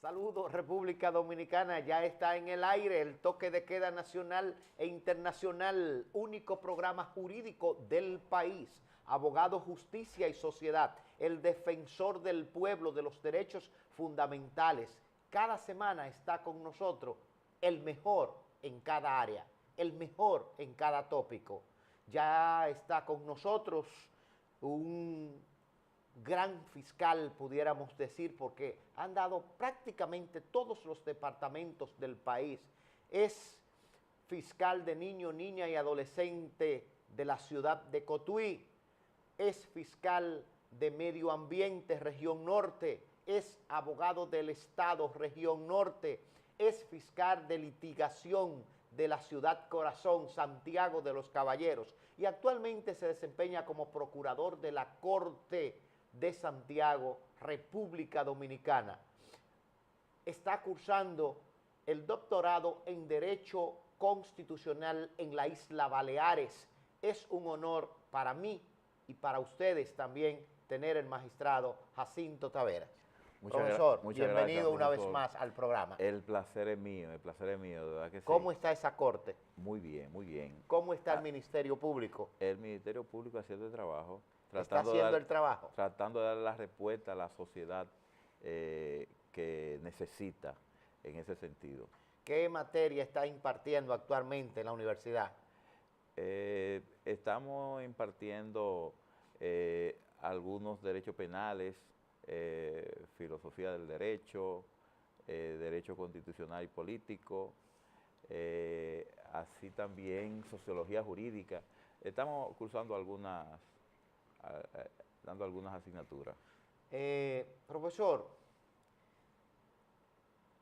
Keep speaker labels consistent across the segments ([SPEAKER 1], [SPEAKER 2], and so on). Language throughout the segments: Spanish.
[SPEAKER 1] Saludos, República Dominicana, ya está en el aire el toque de queda nacional e internacional, único programa jurídico del país. Abogado, Justicia y Sociedad, el defensor del pueblo, de los derechos fundamentales. Cada semana está con nosotros el mejor en cada área, el mejor en cada tópico. Ya está con nosotros un gran fiscal, pudiéramos decir, porque han dado prácticamente todos los departamentos del país. Es fiscal de niño, niña y adolescente de la ciudad de Cotuí, es fiscal de medio ambiente, región norte, es abogado del Estado, región norte, es fiscal de litigación de la ciudad corazón, Santiago de los Caballeros, y actualmente se desempeña como procurador de la Corte de Santiago, República Dominicana. Está cursando el doctorado en Derecho Constitucional en la Isla Baleares. Es un honor para mí y para ustedes también tener el magistrado Jacinto Taveras. Profesor, bienvenido una vez más al programa.
[SPEAKER 2] El placer es mío, de verdad que sí.
[SPEAKER 1] ¿Cómo está esa corte?
[SPEAKER 2] Muy bien, muy bien.
[SPEAKER 1] ¿Cómo está el Ministerio Público?
[SPEAKER 2] El Ministerio Público haciendo el trabajo.
[SPEAKER 1] ¿Está haciendo el trabajo?
[SPEAKER 2] Tratando de dar la respuesta a la sociedad que necesita en ese sentido.
[SPEAKER 1] ¿Qué materia está impartiendo actualmente en la universidad?
[SPEAKER 2] Estamos impartiendo algunos derechos penales, filosofía del derecho, derecho constitucional y político, así también sociología jurídica. Estamos cursando dando algunas asignaturas.
[SPEAKER 1] Profesor,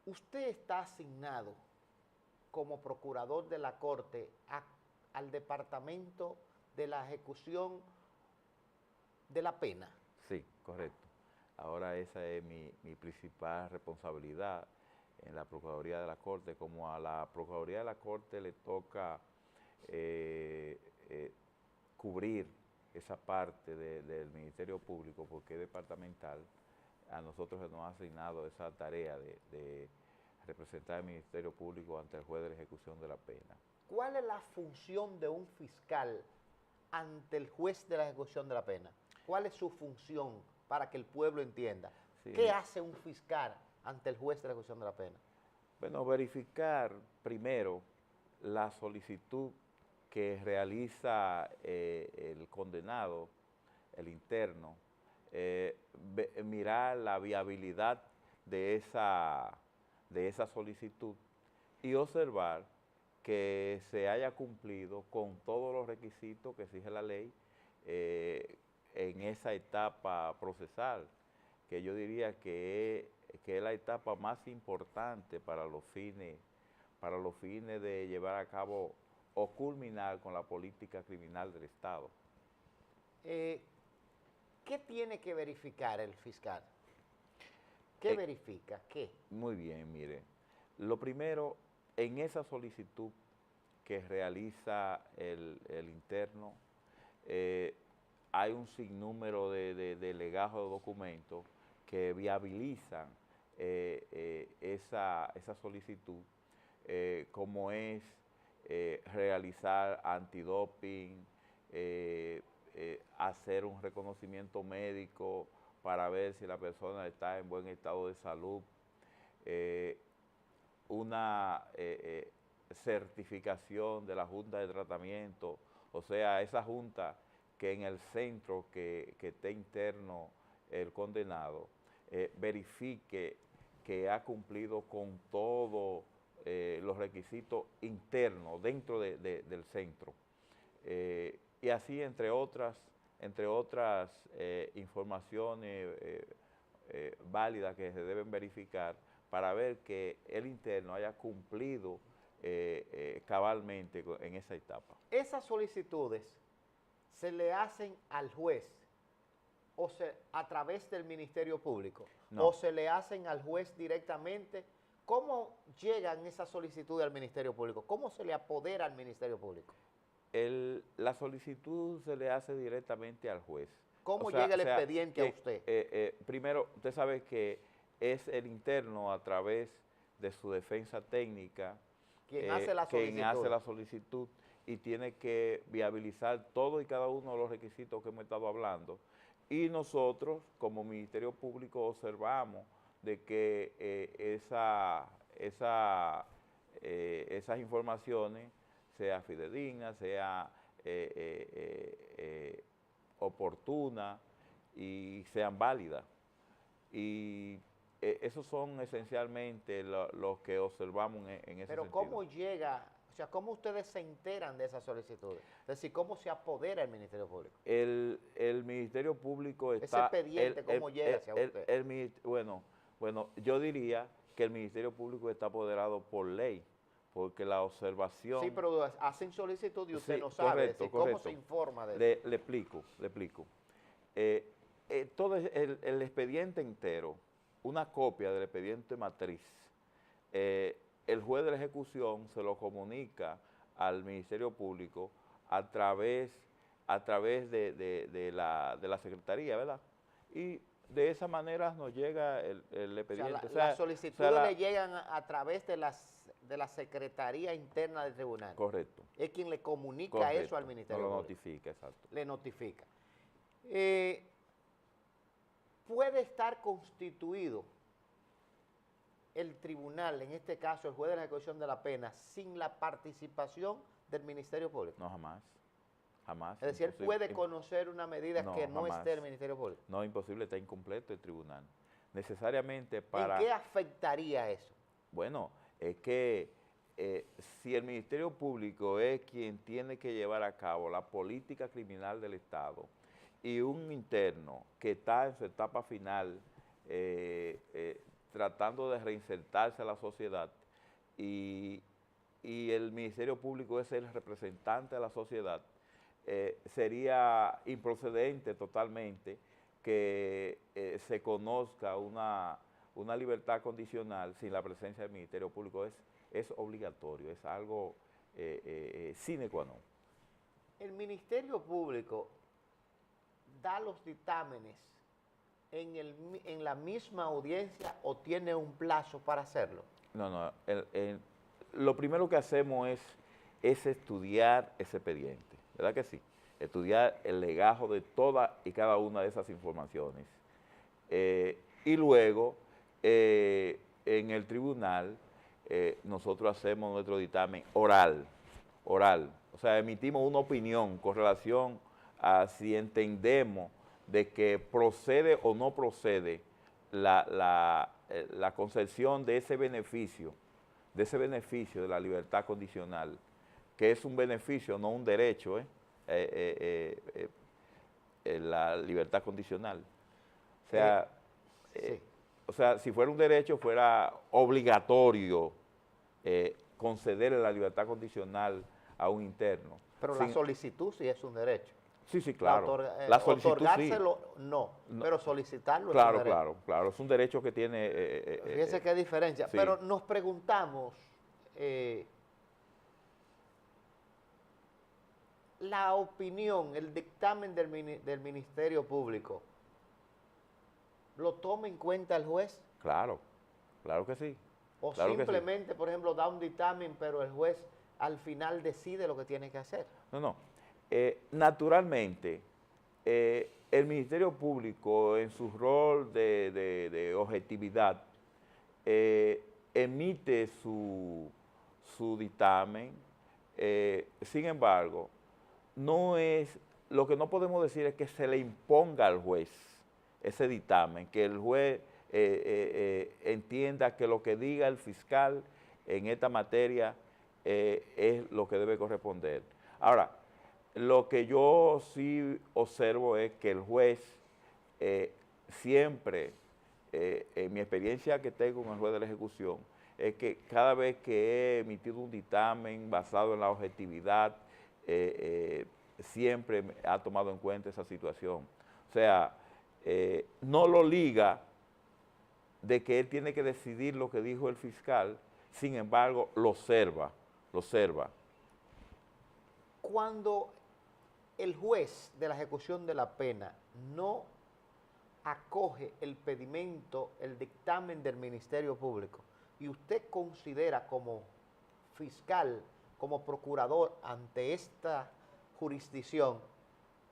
[SPEAKER 1] usted está asignado como procurador de la Corte al Departamento de la Ejecución de la Pena.
[SPEAKER 2] Sí, correcto. Ahora esa es mi principal responsabilidad en la Procuraduría de la Corte. Como a la Procuraduría de la Corte le toca cubrir esa parte del Ministerio Público, porque es departamental, a nosotros se nos ha asignado esa tarea de representar al Ministerio Público ante el juez de la ejecución de la pena.
[SPEAKER 1] ¿Cuál es la función de un fiscal ante el juez de la ejecución de la pena? ¿Cuál es su función para que el pueblo entienda? Sí. ¿Qué hace un fiscal ante el juez de la ejecución de la pena?
[SPEAKER 2] Bueno, verificar primero la solicitud que realiza el condenado, el interno, mirar la viabilidad de esa solicitud y observar que se haya cumplido con todos los requisitos que exige la ley en esa etapa procesal, que yo diría que es la etapa más importante para los fines de llevar a cabo o culminar con la política criminal del Estado.
[SPEAKER 1] ¿Qué tiene que verificar el fiscal? ¿Qué verifica? ¿Qué?
[SPEAKER 2] Muy bien, mire. Lo primero, en esa solicitud que realiza el interno, hay un sinnúmero de legajos de documentos que viabilizan esa solicitud, como es realizar antidoping, hacer un reconocimiento médico para ver si la persona está en buen estado de salud, una certificación de la Junta de Tratamiento, o sea, esa junta que en el centro que esté interno el condenado, verifique que ha cumplido con todos los requisitos internos dentro del centro. Y así, entre otras informaciones válidas que se deben verificar para ver que el interno haya cumplido cabalmente en esa etapa.
[SPEAKER 1] Esas solicitudes se le hacen al juez o a través del Ministerio Público,
[SPEAKER 2] no,
[SPEAKER 1] o se le hacen al juez directamente. ¿Cómo llegan esas solicitudes al Ministerio Público? ¿Cómo se le apodera al Ministerio Público?
[SPEAKER 2] La solicitud se le hace directamente al juez.
[SPEAKER 1] ¿Cómo llega el expediente a usted?
[SPEAKER 2] Primero, usted sabe que es el interno a través de su defensa técnica
[SPEAKER 1] Quien hace la
[SPEAKER 2] quien
[SPEAKER 1] solicitud.
[SPEAKER 2] hace la solicitud y tiene que viabilizar todo y cada uno de los requisitos que hemos estado hablando. Y nosotros, como Ministerio Público, observamos de que esas informaciones sean fidedignas, sean oportunas y sean válidas. Y esos son esencialmente los que observamos en ese sentido.
[SPEAKER 1] Pero ¿cómo llega, o sea, cómo ustedes se enteran de esas solicitudes? Es decir, ¿cómo se apodera el Ministerio Público?
[SPEAKER 2] El Ministerio Público está...
[SPEAKER 1] Ese expediente, ¿cómo llega hacia usted?
[SPEAKER 2] Bueno, yo diría que el Ministerio Público está apoderado por ley, porque la observación...
[SPEAKER 1] Sí, pero hacen solicitud y usted
[SPEAKER 2] Sí,
[SPEAKER 1] no sabe.
[SPEAKER 2] correcto,
[SPEAKER 1] Es decir,
[SPEAKER 2] correcto.
[SPEAKER 1] ¿cómo se informa de eso?
[SPEAKER 2] Le explico. Todo el expediente entero, una copia del expediente matriz, el juez de la ejecución se lo comunica al Ministerio Público a través de la Secretaría, ¿verdad? Y de esa manera nos llega el expediente.
[SPEAKER 1] O sea, las solicitudes le llegan a través de la Secretaría Interna del Tribunal.
[SPEAKER 2] Correcto.
[SPEAKER 1] Es quien le comunica
[SPEAKER 2] Correcto,
[SPEAKER 1] eso al Ministerio
[SPEAKER 2] no lo
[SPEAKER 1] Público.
[SPEAKER 2] notifica, exacto.
[SPEAKER 1] Le notifica. Puede estar constituido el tribunal, en este caso el juez de la ejecución de la pena, sin la participación del Ministerio Público.
[SPEAKER 2] No, jamás. Jamás.
[SPEAKER 1] Es decir, él
[SPEAKER 2] imposible.
[SPEAKER 1] puede conocer una medida que no
[SPEAKER 2] jamás.
[SPEAKER 1] esté el Ministerio Público.
[SPEAKER 2] No, imposible, está incompleto el tribunal. Necesariamente para...
[SPEAKER 1] ¿En qué afectaría eso?
[SPEAKER 2] Bueno, es que si el Ministerio Público es quien tiene que llevar a cabo la política criminal del Estado y un interno que está en su etapa final tratando de reinsertarse a la sociedad y el Ministerio Público es el representante de la sociedad, sería improcedente totalmente que se conozca una libertad condicional sin la presencia del Ministerio Público. Es obligatorio, es algo sine qua non.
[SPEAKER 1] El Ministerio Público da los dictámenes en la misma audiencia o tiene un plazo para hacerlo.
[SPEAKER 2] No, lo primero que hacemos es estudiar ese expediente, ¿verdad que sí? Estudiar el legajo de todas y cada una de esas informaciones. Y luego, en el tribunal, nosotros hacemos nuestro dictamen oral. O sea, emitimos una opinión con relación a si entendemos de que procede o no procede la concesión de ese beneficio de la libertad condicional, que es un beneficio, no un derecho, la libertad condicional. O sea,
[SPEAKER 1] sí.
[SPEAKER 2] O sea, si fuera un derecho, fuera obligatorio concederle la libertad condicional a un interno.
[SPEAKER 1] Pero la solicitud sí es un derecho.
[SPEAKER 2] Sí, claro.
[SPEAKER 1] La solicitud otorgárselo sí. No, pero solicitarlo
[SPEAKER 2] claro,
[SPEAKER 1] es un derecho.
[SPEAKER 2] Claro, es un derecho que tiene...
[SPEAKER 1] Fíjense qué diferencia. Sí. Pero nos preguntamos, la opinión, el dictamen del Ministerio Público, ¿lo toma en cuenta el juez?
[SPEAKER 2] Claro que sí.
[SPEAKER 1] O
[SPEAKER 2] claro
[SPEAKER 1] simplemente,
[SPEAKER 2] sí.
[SPEAKER 1] Por ejemplo, da un dictamen, pero el juez al final decide lo que tiene que hacer.
[SPEAKER 2] No. Naturalmente, el Ministerio Público, en su rol de objetividad, emite su dictamen. Sin embargo, lo que no podemos decir es que se le imponga al juez ese dictamen, que el juez entienda que lo que diga el fiscal en esta materia es lo que debe corresponder. Ahora, lo que yo sí observo es que el juez siempre, en mi experiencia que tengo con el juez de la ejecución, es que cada vez que he emitido un dictamen basado en la objetividad, siempre ha tomado en cuenta esa situación. O sea, no lo liga de que él tiene que decidir lo que dijo el fiscal, sin embargo, lo observa. Cuando
[SPEAKER 1] el juez de la ejecución de la pena no acoge el pedimento, el dictamen del Ministerio Público, y usted considera como fiscal, como procurador ante esta jurisdicción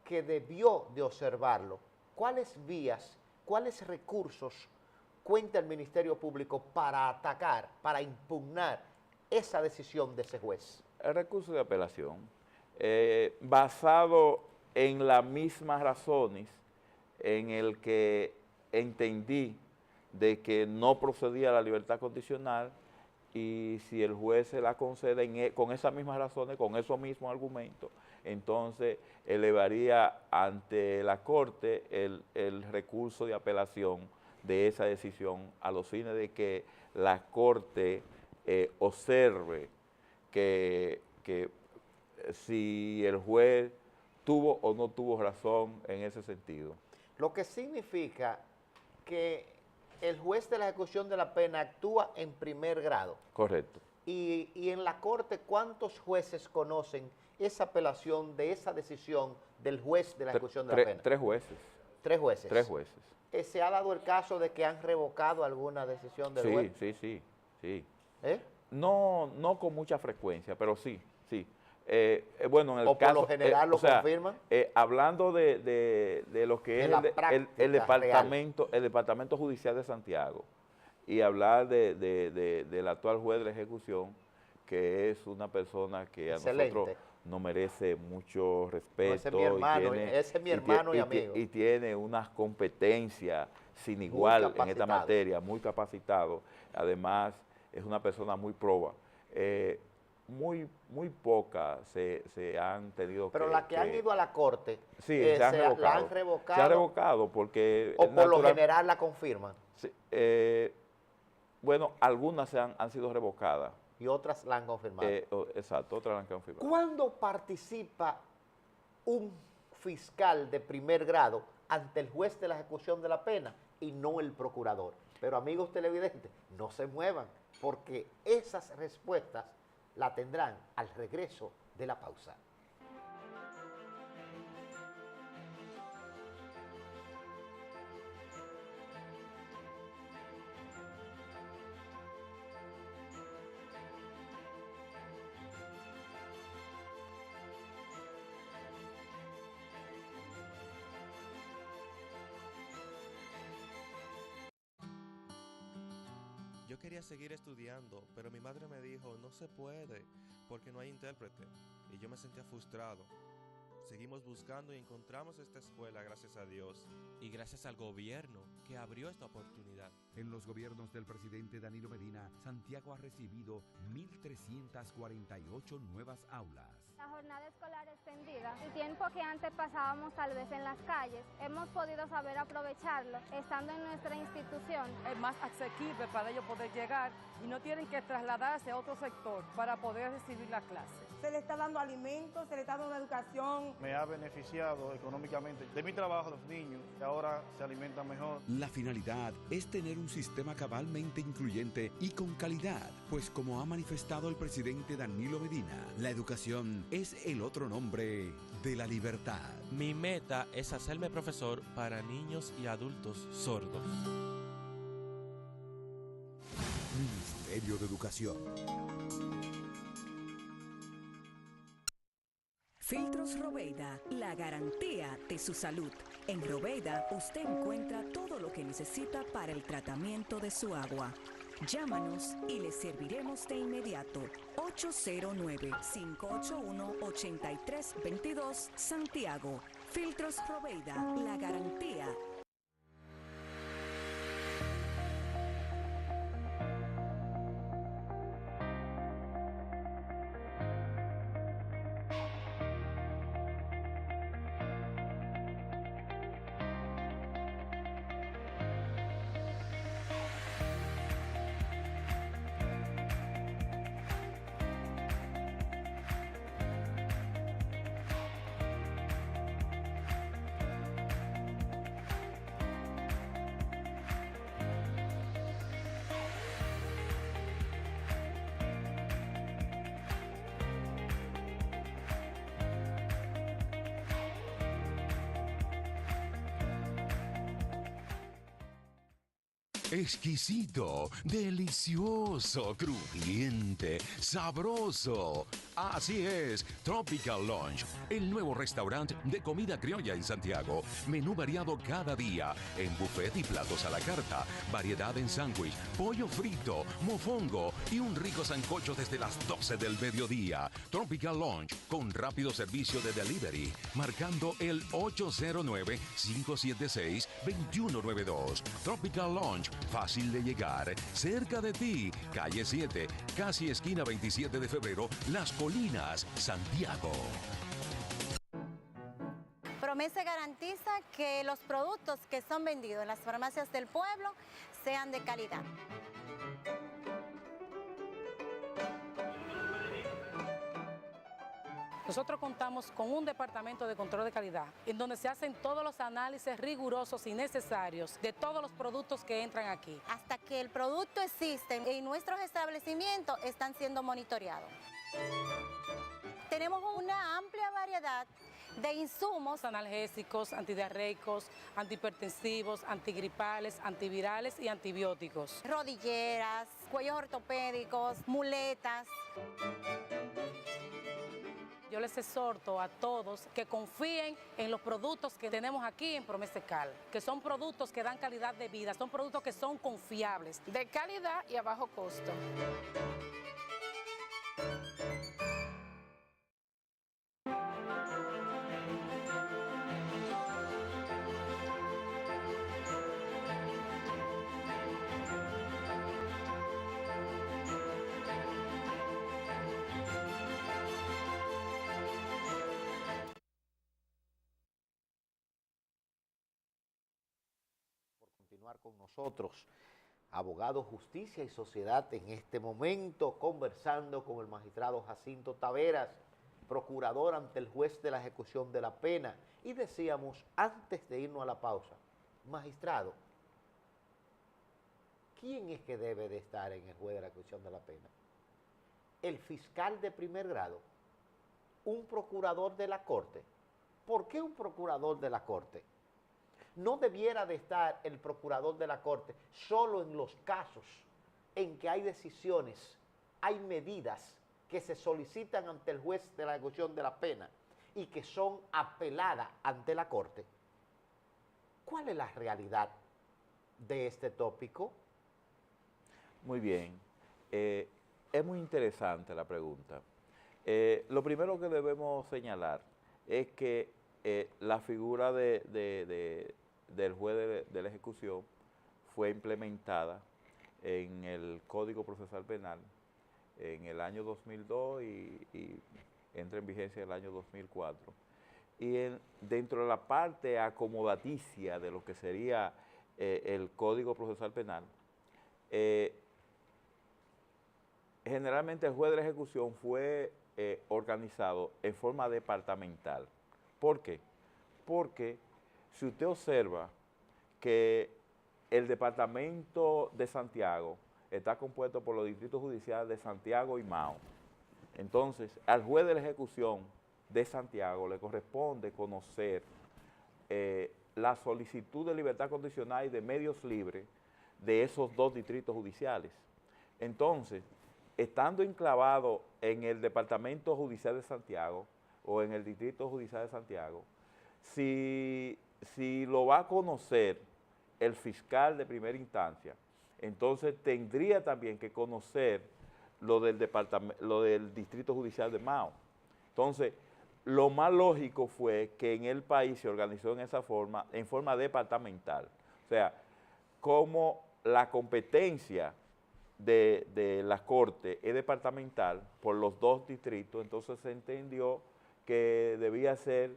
[SPEAKER 1] que debió de observarlo, ¿cuáles vías, cuáles recursos cuenta el Ministerio Público para atacar, para impugnar esa decisión de ese juez?
[SPEAKER 2] El recurso de apelación, basado en las mismas razones en el que entendí de que no procedía a la libertad condicional, y si el juez se la concede con esas mismas razones, con esos mismos argumentos, entonces elevaría ante la Corte el recurso de apelación de esa decisión a los fines de que la Corte observe que si el juez tuvo o no tuvo razón en ese sentido.
[SPEAKER 1] Lo que significa que el juez de la ejecución de la pena actúa en primer grado.
[SPEAKER 2] Correcto.
[SPEAKER 1] Y en la Corte, ¿cuántos jueces conocen esa apelación de esa decisión del juez de la ejecución de la pena?
[SPEAKER 2] 3 jueces.
[SPEAKER 1] 3 jueces.
[SPEAKER 2] 3 jueces.
[SPEAKER 1] ¿Se ha dado el caso de que han revocado alguna decisión del juez?
[SPEAKER 2] Sí.
[SPEAKER 1] ¿Eh?
[SPEAKER 2] No con mucha frecuencia, pero sí. Bueno, en el
[SPEAKER 1] ¿O
[SPEAKER 2] caso,
[SPEAKER 1] por lo general lo confirman?
[SPEAKER 2] Hablando de lo que es el Departamento Judicial de Santiago, y hablar del actual juez de la ejecución, que es una persona que a nosotros nos merece mucho respeto.
[SPEAKER 1] No, ese es mi hermano y amigo.
[SPEAKER 2] Y tiene unas competencias sin igual en esta materia, muy capacitado. Además, es una persona muy proba. Muy pocas se han tenido.
[SPEAKER 1] Pero las que han ido a la Corte,
[SPEAKER 2] sí, se han revocado.
[SPEAKER 1] ¿la han revocado?
[SPEAKER 2] Se ha revocado porque...
[SPEAKER 1] ¿O por lo general la confirman?
[SPEAKER 2] Sí, bueno, algunas han sido revocadas.
[SPEAKER 1] Y otras la han confirmado.
[SPEAKER 2] Exacto, otras la han confirmado.
[SPEAKER 1] ¿Cuándo participa un fiscal de primer grado ante el juez de la ejecución de la pena y no el procurador? Pero amigos televidentes, no se muevan, porque esas respuestas la tendrán al regreso de la pausa.
[SPEAKER 3] Yo quería seguir estudiando, pero mi madre me dijo, no se puede, porque no hay intérprete, y yo me sentía frustrado. Seguimos buscando y encontramos esta escuela, gracias a Dios.
[SPEAKER 4] Y gracias al gobierno que abrió esta oportunidad.
[SPEAKER 5] En los gobiernos del presidente Danilo Medina, Santiago ha recibido 1.348 nuevas aulas.
[SPEAKER 6] La jornada escolar extendida, el tiempo que antes pasábamos tal vez en las calles, hemos podido saber aprovecharlo estando en nuestra institución.
[SPEAKER 7] Es más asequible para ellos poder llegar y no tienen que trasladarse a otro sector para poder recibir la clase.
[SPEAKER 8] Se le está dando alimentos, se le está dando una educación.
[SPEAKER 9] Me ha beneficiado económicamente de mi trabajo, los niños, que ahora se alimentan mejor.
[SPEAKER 5] La finalidad es tener un sistema cabalmente incluyente y con calidad, pues como ha manifestado el presidente Danilo Medina, la educación es el otro nombre de la libertad.
[SPEAKER 4] Mi meta es hacerme profesor para niños y adultos sordos.
[SPEAKER 5] Ministerio de Educación.
[SPEAKER 10] Filtros Robeida, la garantía de su salud. En Robeida usted encuentra todo lo que necesita para el tratamiento de su agua. Llámanos y le serviremos de inmediato. 809-581-8322 Santiago. Filtros Robeida, la garantía.
[SPEAKER 5] Exquisito, delicioso, crujiente, sabroso. Así es, Tropical Lunch, el nuevo restaurante de comida criolla en Santiago. Menú variado cada día, en buffet y platos a la carta, variedad en sándwich, pollo frito, mofongo y un rico sancocho desde las 12 del mediodía. Tropical Lunch, con rápido servicio de delivery, marcando el 809-576-2192. Tropical Lunch, fácil de llegar, cerca de ti, calle 7, casi esquina 27 de febrero, Las Colinas, Santiago.
[SPEAKER 11] Promesa garantiza que los productos que son vendidos en las farmacias del pueblo sean de calidad.
[SPEAKER 7] Nosotros contamos con un departamento de control de calidad, en donde se hacen todos los análisis rigurosos y necesarios de todos los productos que entran aquí.
[SPEAKER 11] Hasta que el producto existe en nuestros establecimientos están siendo monitoreados. Tenemos una amplia variedad de insumos
[SPEAKER 7] analgésicos, antidiarreicos, antihipertensivos, antigripales, antivirales y antibióticos.
[SPEAKER 11] Rodilleras, cuellos ortopédicos, muletas.
[SPEAKER 7] Yo les exhorto a todos que confíen en los productos que tenemos aquí en Promesecal, que son productos que dan calidad de vida, son productos que son confiables, de calidad y a bajo costo.
[SPEAKER 1] Con nosotros, abogado, justicia y sociedad, en este momento conversando con el magistrado Jacinto Taveras, procurador ante el juez de la ejecución de la pena. Y decíamos, antes de irnos a la pausa, magistrado, ¿quién es que debe de estar en el juez de la ejecución de la pena? ¿El fiscal de primer grado? ¿Un procurador de la corte? ¿Por qué un procurador de la corte? No debiera de estar el procurador de la corte solo en los casos en que hay decisiones, hay medidas que se solicitan ante el juez de la ejecución de la pena y que son apeladas ante la corte. ¿Cuál es la realidad de este tópico?
[SPEAKER 2] Muy bien. Es muy interesante la pregunta. Lo primero que debemos señalar es que la figura del juez de la ejecución fue implementada en el Código Procesal Penal en el año 2002 y entra en vigencia en el año 2004. Y dentro de la parte acomodaticia de lo que sería el Código Procesal Penal, generalmente el juez de la ejecución fue organizado en forma departamental. ¿Por qué? Porque si usted observa que el departamento de Santiago está compuesto por los distritos judiciales de Santiago y Mao, entonces al juez de la ejecución de Santiago le corresponde conocer la solicitud de libertad condicional y de medios libres de esos dos distritos judiciales. Entonces, estando enclavado en el departamento judicial de Santiago o en el distrito judicial de Santiago, si lo va a conocer el fiscal de primera instancia, entonces tendría también que conocer lo del distrito judicial de Mao. Entonces, lo más lógico fue que en el país se organizó en forma departamental. O sea, como la competencia de la Corte es departamental por los dos distritos, entonces se entendió que debía ser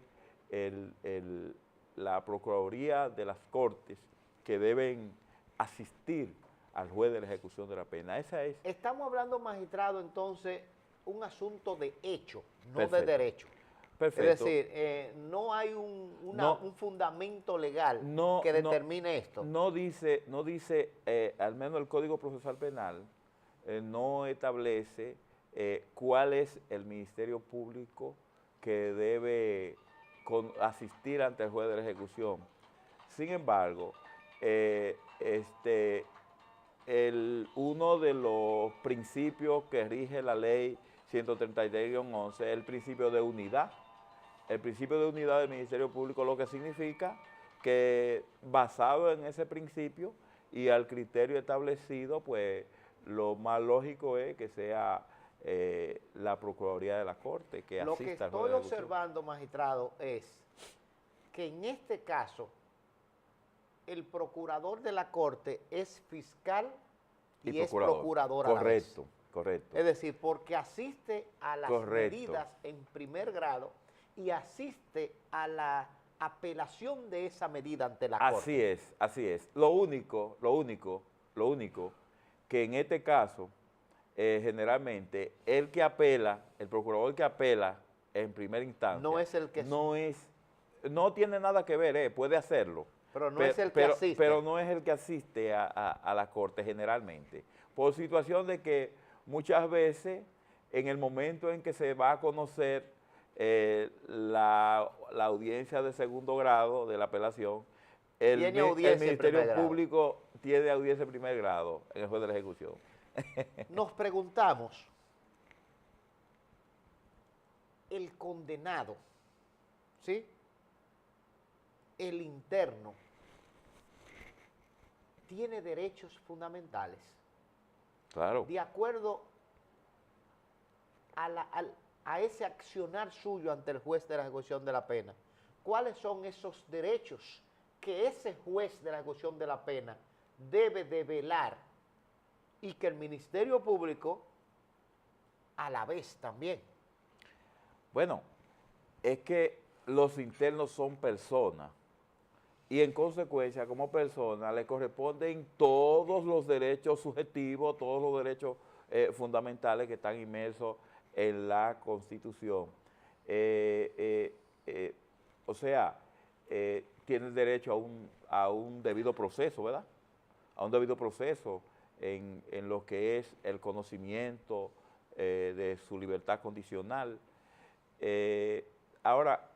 [SPEAKER 2] la Procuraduría de las Cortes que deben asistir al juez de la ejecución de la pena. Esa es.
[SPEAKER 1] Estamos hablando, magistrado, entonces, un asunto de hecho, no
[SPEAKER 2] Perfecto.
[SPEAKER 1] de derecho.
[SPEAKER 2] Perfecto.
[SPEAKER 1] Es decir, no hay un fundamento legal que determine esto.
[SPEAKER 2] No dice, al menos el Código Procesal Penal, no establece cuál es el Ministerio Público que debe asistir ante el juez de la ejecución. Sin embargo, uno de los principios que rige la ley 133-11 es el principio de unidad. El principio de unidad del Ministerio Público, lo que significa que basado en ese principio y al criterio establecido, pues lo más lógico es que sea la Procuraduría de la Corte que
[SPEAKER 1] lo que
[SPEAKER 2] asista al juez
[SPEAKER 1] estoy
[SPEAKER 2] de ejecución.
[SPEAKER 1] observando, magistrado, es que en este caso el procurador de la Corte es fiscal y es procurador a la vez.
[SPEAKER 2] Correcto, correcto.
[SPEAKER 1] Es decir, porque asiste a las
[SPEAKER 2] Correcto.
[SPEAKER 1] medidas en primer grado y asiste a la apelación de esa medida ante la Corte.
[SPEAKER 2] Así es, así es. Lo único que en este caso, generalmente, el que apela, el procurador que apela en primera instancia,
[SPEAKER 1] no es el que
[SPEAKER 2] no tiene nada que ver, puede hacerlo.
[SPEAKER 1] Pero no es el que asiste.
[SPEAKER 2] Pero no es el que asiste a la Corte generalmente, por situación de que muchas veces en el momento en que se va a conocer la audiencia de segundo grado de la apelación, el Ministerio Público tiene audiencia de primer grado en el juez de la ejecución.
[SPEAKER 1] Nos preguntamos, el condenado, ¿sí?, el interno, tiene derechos fundamentales.
[SPEAKER 2] Claro.
[SPEAKER 1] De acuerdo a ese accionar suyo ante el juez de la ejecución de la pena, ¿cuáles son esos derechos que ese juez de la ejecución de la pena debe de velar y que el Ministerio Público a la vez también?
[SPEAKER 2] Bueno, es que los internos son personas y en consecuencia como personas le corresponden todos los derechos subjetivos, todos los derechos fundamentales que están inmersos en la Constitución. O sea, tienen derecho a un debido proceso, ¿verdad? A un debido proceso en lo que es el conocimiento de su libertad condicional. Ahora,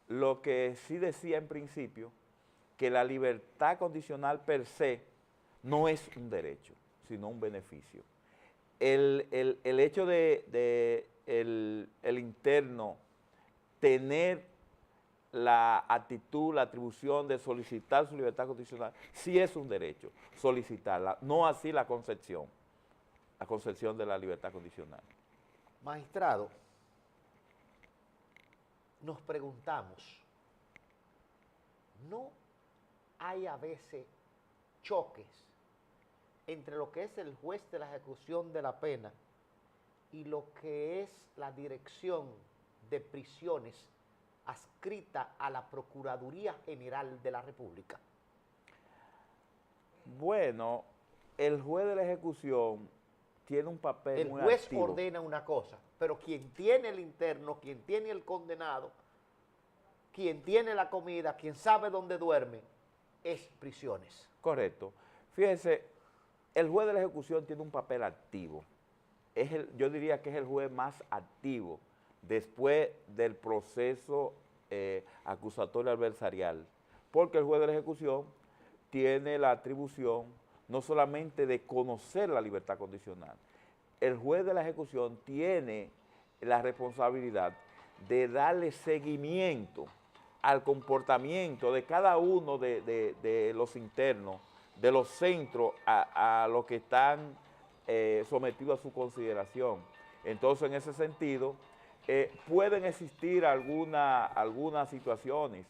[SPEAKER 2] lo que sí decía en principio, que la libertad condicional per se no es un derecho, sino un beneficio. El hecho de el interno tener la actitud, la atribución de solicitar su libertad condicional, sí es un derecho solicitarla, no así la concepción de la libertad condicional.
[SPEAKER 1] Magistrado, nos preguntamos, ¿no hay a veces choques entre lo que es el juez de la ejecución de la pena y lo que es la dirección de prisiones adscrita a la Procuraduría General de la República?
[SPEAKER 2] Bueno, el juez de la ejecución tiene un papel muy activo.
[SPEAKER 1] El juez ordena una cosa, pero quien tiene el interno, quien tiene el condenado, quien tiene la comida, quien sabe dónde duerme, es prisiones.
[SPEAKER 2] Correcto. Fíjense, el juez de la ejecución tiene un papel activo. Yo diría que es el juez más activo después del proceso acusatorio adversarial, porque el juez de la ejecución tiene la atribución no solamente de conocer la libertad condicional, el juez de la ejecución tiene la responsabilidad de darle seguimiento al comportamiento de cada uno de los internos, de los centros a los que están sometidos a su consideración. Entonces, en ese sentido, pueden existir algunas situaciones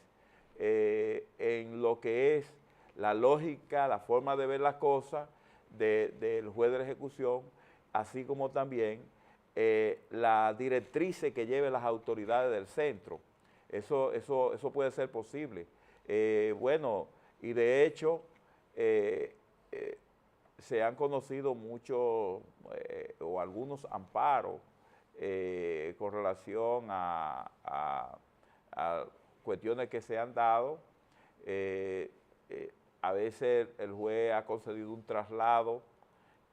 [SPEAKER 2] en lo que es la lógica, la forma de ver las cosas del juez de la ejecución, así como también la directrices que lleven las autoridades del centro. Eso puede ser posible. Bueno, y de hecho, se han conocido muchos o algunos amparos con relación a cuestiones que se han dado. A veces el juez ha concedido un traslado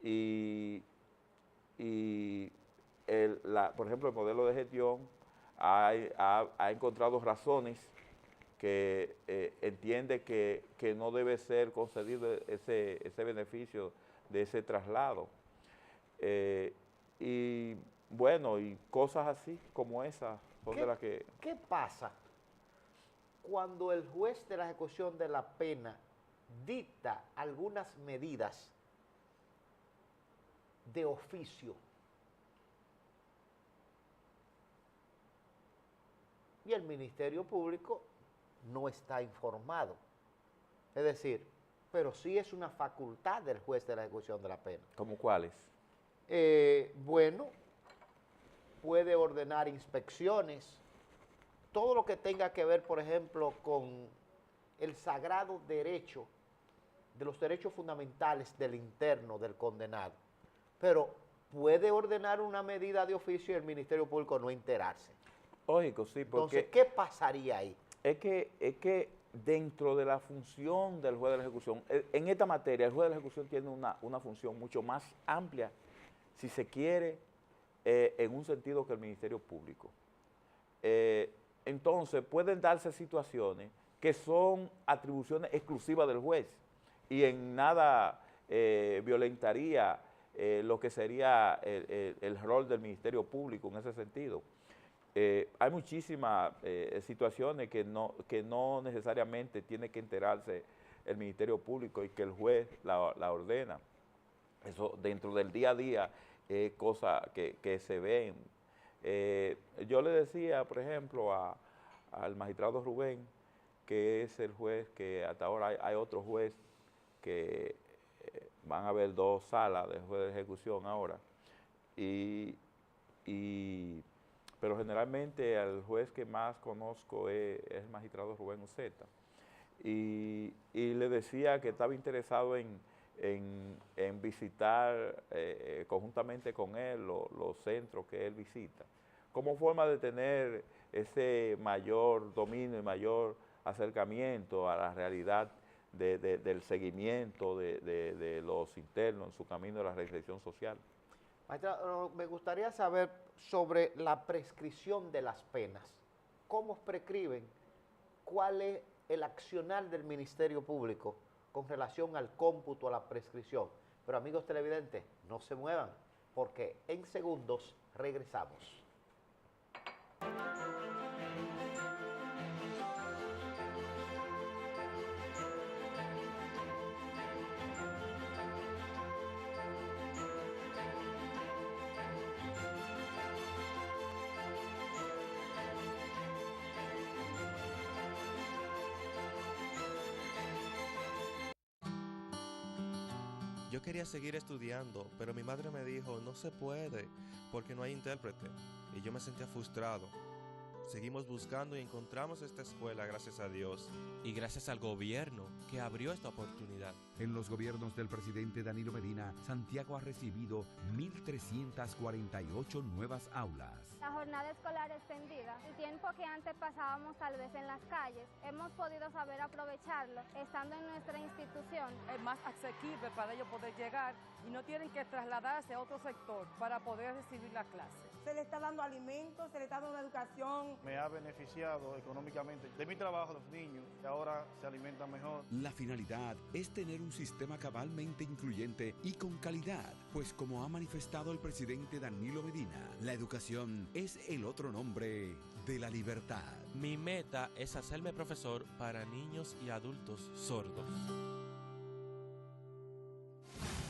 [SPEAKER 2] y por ejemplo, el modelo de gestión ha encontrado razones que entiende que no debe ser concedido ese beneficio de ese traslado. Y bueno, y cosas así como esas son de las que...
[SPEAKER 1] ¿Qué pasa cuando el juez de la ejecución de la pena dicta algunas medidas de oficio y el Ministerio Público no está informado? Es decir, pero sí es una facultad del juez de la ejecución de la pena.
[SPEAKER 2] ¿Cómo cuáles?
[SPEAKER 1] Bueno, puede ordenar inspecciones, todo lo que tenga que ver, por ejemplo, con el sagrado derecho, de los derechos fundamentales del interno, del condenado. Pero puede ordenar una medida de oficio y el Ministerio Público no enterarse.
[SPEAKER 2] Lógico, sí, porque...
[SPEAKER 1] Entonces, ¿qué pasaría ahí?
[SPEAKER 2] Es que dentro de la función del juez de la ejecución, en esta materia, el juez de la ejecución tiene una función mucho más amplia, si se quiere, en un sentido que el Ministerio Público. Entonces, pueden darse situaciones que son atribuciones exclusivas del juez y en nada violentaría lo que sería el rol del Ministerio Público en ese sentido. Hay muchísimas situaciones que no necesariamente tiene que enterarse el Ministerio Público y que el juez la ordena. Eso dentro del día a día es cosas que se ven. Yo le decía, por ejemplo, al magistrado Rubén, que es el juez que hasta ahora hay otro juez que van a haber 2 salas de juez de ejecución ahora, pero generalmente al juez que más conozco es el magistrado Rubén Uceta. Y le decía que estaba interesado en visitar conjuntamente con él los centros que él visita, como forma de tener ese mayor dominio y mayor acercamiento a la realidad del seguimiento de los internos en su camino de la reinserción social.
[SPEAKER 1] Maestra, me gustaría saber sobre la prescripción de las penas. ¿Cómo prescriben? ¿Cuál es el accionar del Ministerio Público con relación al cómputo, a la prescripción? Pero amigos televidentes, no se muevan, porque en segundos regresamos.
[SPEAKER 3] Yo quería seguir estudiando, pero mi madre me dijo, no se puede, porque no hay intérprete. Y yo me sentía frustrado. Seguimos buscando y encontramos esta escuela, gracias a Dios.
[SPEAKER 4] Y gracias al gobierno que abrió esta oportunidad.
[SPEAKER 5] En los gobiernos del presidente Danilo Medina, Santiago ha recibido 1.348 nuevas aulas.
[SPEAKER 6] La jornada escolar extendida, el tiempo que antes pasábamos tal vez en las calles, hemos podido saber aprovecharlo estando en nuestra institución.
[SPEAKER 8] Es más asequible para ellos poder llegar y no tienen que trasladarse a otro sector para poder recibir la clase. Se le está dando alimentos, se le está dando educación.
[SPEAKER 9] Me ha beneficiado económicamente de mi trabajo, los niños, que ahora se alimentan mejor.
[SPEAKER 5] La finalidad es tener un sistema cabalmente incluyente y con calidad, pues como ha manifestado el presidente Danilo Medina, la educación es el otro nombre de la libertad.
[SPEAKER 4] Mi meta es hacerme profesor para niños y adultos sordos.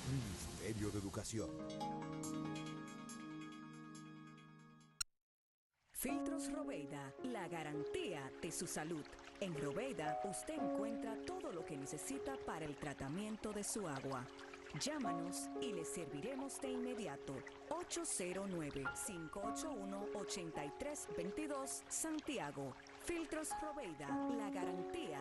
[SPEAKER 5] Ministerio de Educación.
[SPEAKER 10] Filtros Robeida, la garantía de su salud. En Robeida usted encuentra todo lo que necesita para el tratamiento de su agua. Llámanos y le serviremos de inmediato. 809-581-8322 Santiago. Filtros Robeida, la garantía.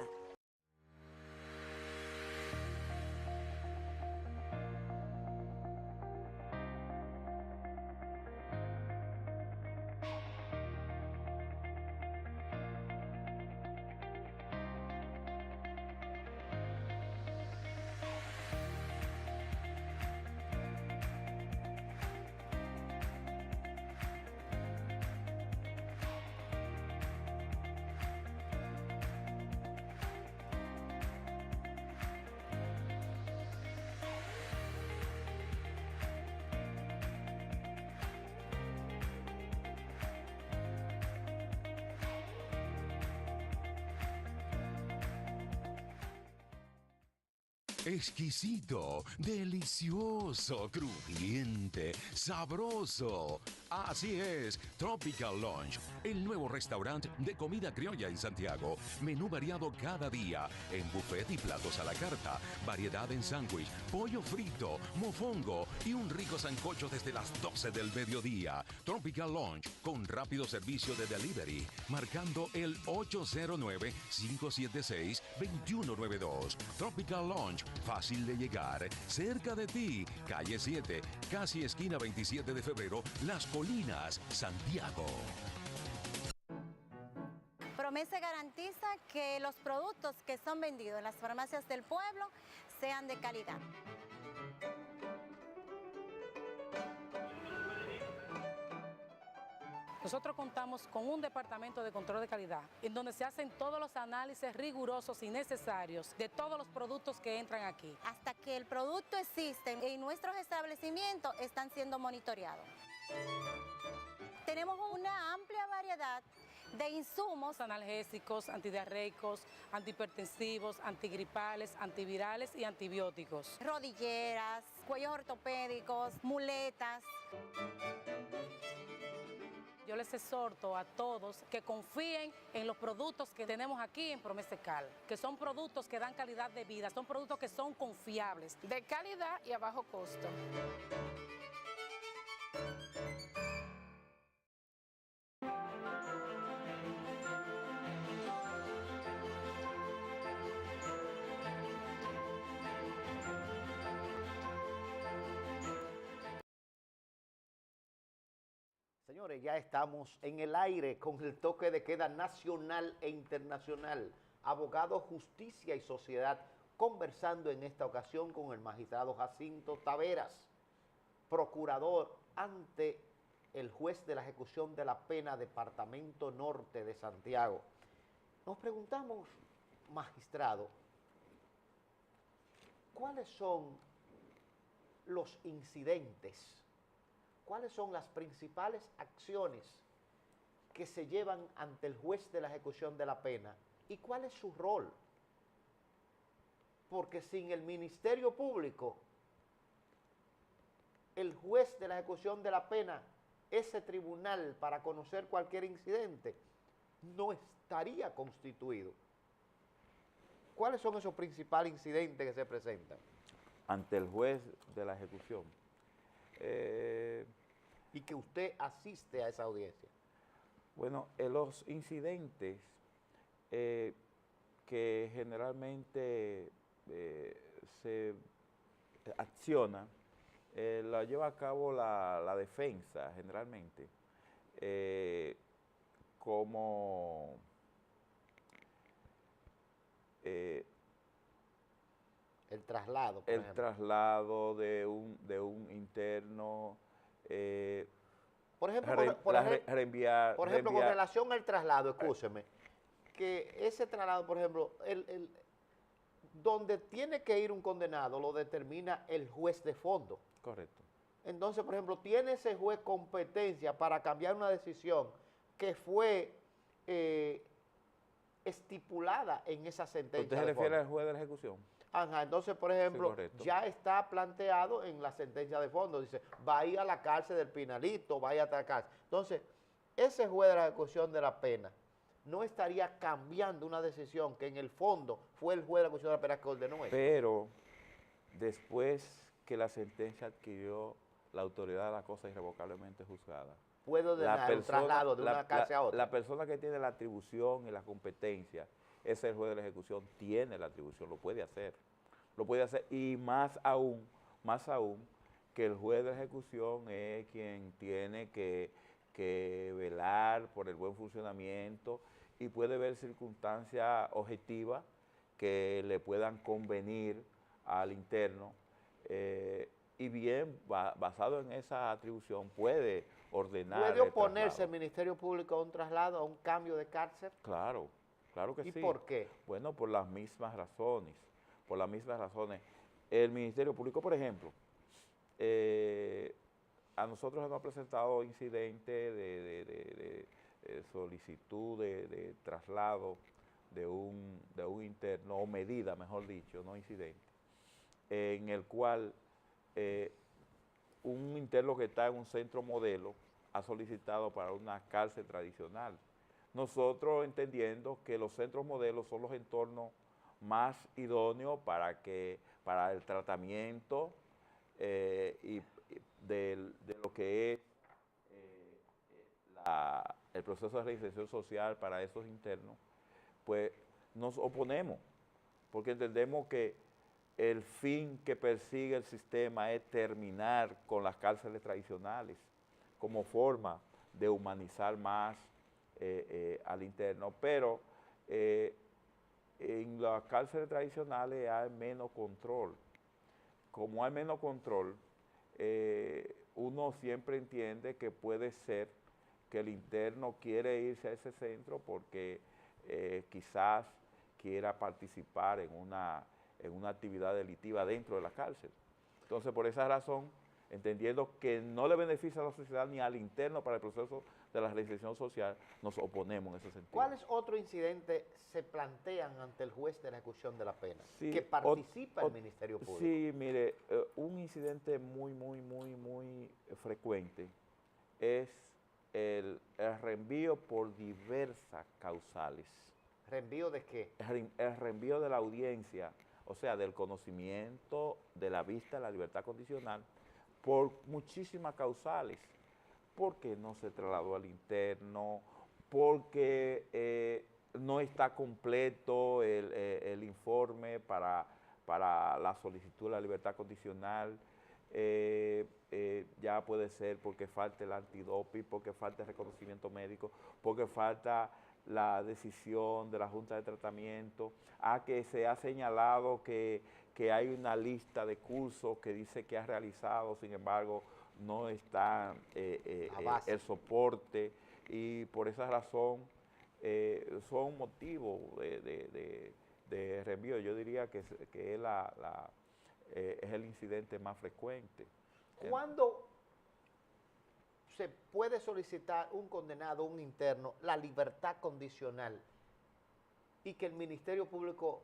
[SPEAKER 5] Exquisito, delicioso, crujiente, sabroso. Así es, Tropical Lunch, el nuevo restaurante de comida criolla en Santiago. Menú variado cada día, en buffet y platos a la carta, variedad en sándwich, pollo frito, mofongo y un rico sancocho desde las 12 del mediodía. Tropical Lunch, con rápido servicio de delivery, marcando el 809-576-2192. Tropical Lunch, fácil de llegar, cerca de ti, calle 7, casi esquina 27 de febrero, Las Colinas, Santiago.
[SPEAKER 11] Promese garantiza que los productos que son vendidos en las farmacias del pueblo sean de calidad.
[SPEAKER 7] Nosotros contamos con un departamento de control de calidad en donde se hacen todos los análisis rigurosos y necesarios de todos los productos que entran aquí.
[SPEAKER 11] Hasta que el producto existe en nuestros establecimientos están siendo monitoreados. Tenemos una amplia variedad de insumos
[SPEAKER 7] analgésicos, antidiarreicos, antihipertensivos, antigripales, antivirales y antibióticos.
[SPEAKER 11] Rodilleras, cuellos ortopédicos, muletas.
[SPEAKER 7] Yo les exhorto a todos que confíen en los productos que tenemos aquí en Promesecal, que son productos que dan calidad de vida, son productos que son confiables, de calidad y a bajo costo.
[SPEAKER 1] Señores, ya estamos en el aire con el toque de queda nacional e internacional. Abogado, Justicia y Sociedad, conversando en esta ocasión con el magistrado Jacinto Taveras, procurador ante el juez de la ejecución de la pena, Departamento Norte de Santiago. Nos preguntamos, magistrado, ¿cuáles son los incidentes? ¿Cuáles son las principales acciones que se llevan ante el juez de la ejecución de la pena? ¿Y cuál es su rol? Porque sin el Ministerio Público, el juez de la ejecución de la pena, ese tribunal para conocer cualquier incidente, no estaría constituido. ¿Cuáles son esos principales incidentes que se presentan?
[SPEAKER 2] Ante el juez de la ejecución.
[SPEAKER 1] Y que usted asiste a esa audiencia.
[SPEAKER 2] Bueno, los incidentes que generalmente se acciona, la lleva a cabo la defensa generalmente, como
[SPEAKER 1] el traslado,
[SPEAKER 2] por ejemplo. Traslado de un interno,
[SPEAKER 1] por ejemplo,
[SPEAKER 2] reenviar.
[SPEAKER 1] Por ejemplo, con relación al traslado, escúcheme, que ese traslado, por ejemplo, donde tiene que ir un condenado lo determina el juez de fondo.
[SPEAKER 2] Correcto.
[SPEAKER 1] Entonces, por ejemplo, ¿tiene ese juez competencia para cambiar una decisión que fue estipulada en esa sentencia?
[SPEAKER 2] ¿Usted se refiere al juez de la ejecución?
[SPEAKER 1] Ajá, entonces, por ejemplo, sí, ya está planteado en la sentencia de fondo, dice, va a ir a la cárcel del Pinalito, va a ir a la cárcel. Entonces, ese juez de la ejecución de la pena no estaría cambiando una decisión que en el fondo fue el juez de la ejecución de la pena que ordenó eso.
[SPEAKER 2] Pero, después que la sentencia adquirió la autoridad de la cosa irrevocablemente juzgada,
[SPEAKER 1] puede ordenar el traslado de una cárcel a otra.
[SPEAKER 2] La persona que tiene la atribución y la competencia, es el juez de la ejecución, tiene la atribución, lo puede hacer y más aún que el juez de la ejecución es quien tiene que velar por el buen funcionamiento y puede ver circunstancias objetivas que le puedan convenir al interno y bien, basado en esa atribución, puede ordenar.
[SPEAKER 1] ¿Puede oponerse el Ministerio Público a un traslado, a un cambio de cárcel?
[SPEAKER 2] Claro. Claro que sí.
[SPEAKER 1] ¿Y por qué?
[SPEAKER 2] Bueno, por las mismas razones. El Ministerio Público, por ejemplo, a nosotros nos ha presentado incidentes de solicitud de traslado de un interno, o medida, mejor dicho, no incidente, en el cual un interno que está en un centro modelo ha solicitado para una cárcel tradicional. Nosotros entendiendo que los centros modelos son los entornos más idóneos para el tratamiento y de lo que es el proceso de reinserción social para esos internos, pues nos oponemos, porque entendemos que el fin que persigue el sistema es terminar con las cárceles tradicionales como forma de humanizar más al interno, pero en las cárceles tradicionales hay menos control. Como hay menos control, uno siempre entiende que puede ser que el interno quiere irse a ese centro porque quizás quiera participar en una actividad delictiva dentro de la cárcel. Entonces, por esa razón, entendiendo que no le beneficia a la sociedad ni al interno para el proceso de la reinserción social, nos oponemos en ese sentido.
[SPEAKER 1] ¿Cuáles otros incidentes se plantean ante el juez de la ejecución de la pena? Sí, que participa el Ministerio Público.
[SPEAKER 2] Sí, mire, un incidente muy frecuente es el reenvío por diversas causales.
[SPEAKER 1] ¿Reenvío de qué?
[SPEAKER 2] El reenvío de la audiencia, o sea, del conocimiento, de la vista de la libertad condicional, por muchísimas causales, porque no se trasladó al interno, porque no está completo el informe para la solicitud de la libertad condicional, ya puede ser porque falta el antidoping, porque falta el reconocimiento médico, porque falta la decisión de la Junta de Tratamiento, que se ha señalado que hay una lista de cursos que dice que ha realizado, sin embargo, no está el soporte, y por esa razón son motivos de reenvío. Yo diría que es el incidente más frecuente.
[SPEAKER 1] ¿Cuándo se puede solicitar un condenado, un interno, la libertad condicional y que el Ministerio Público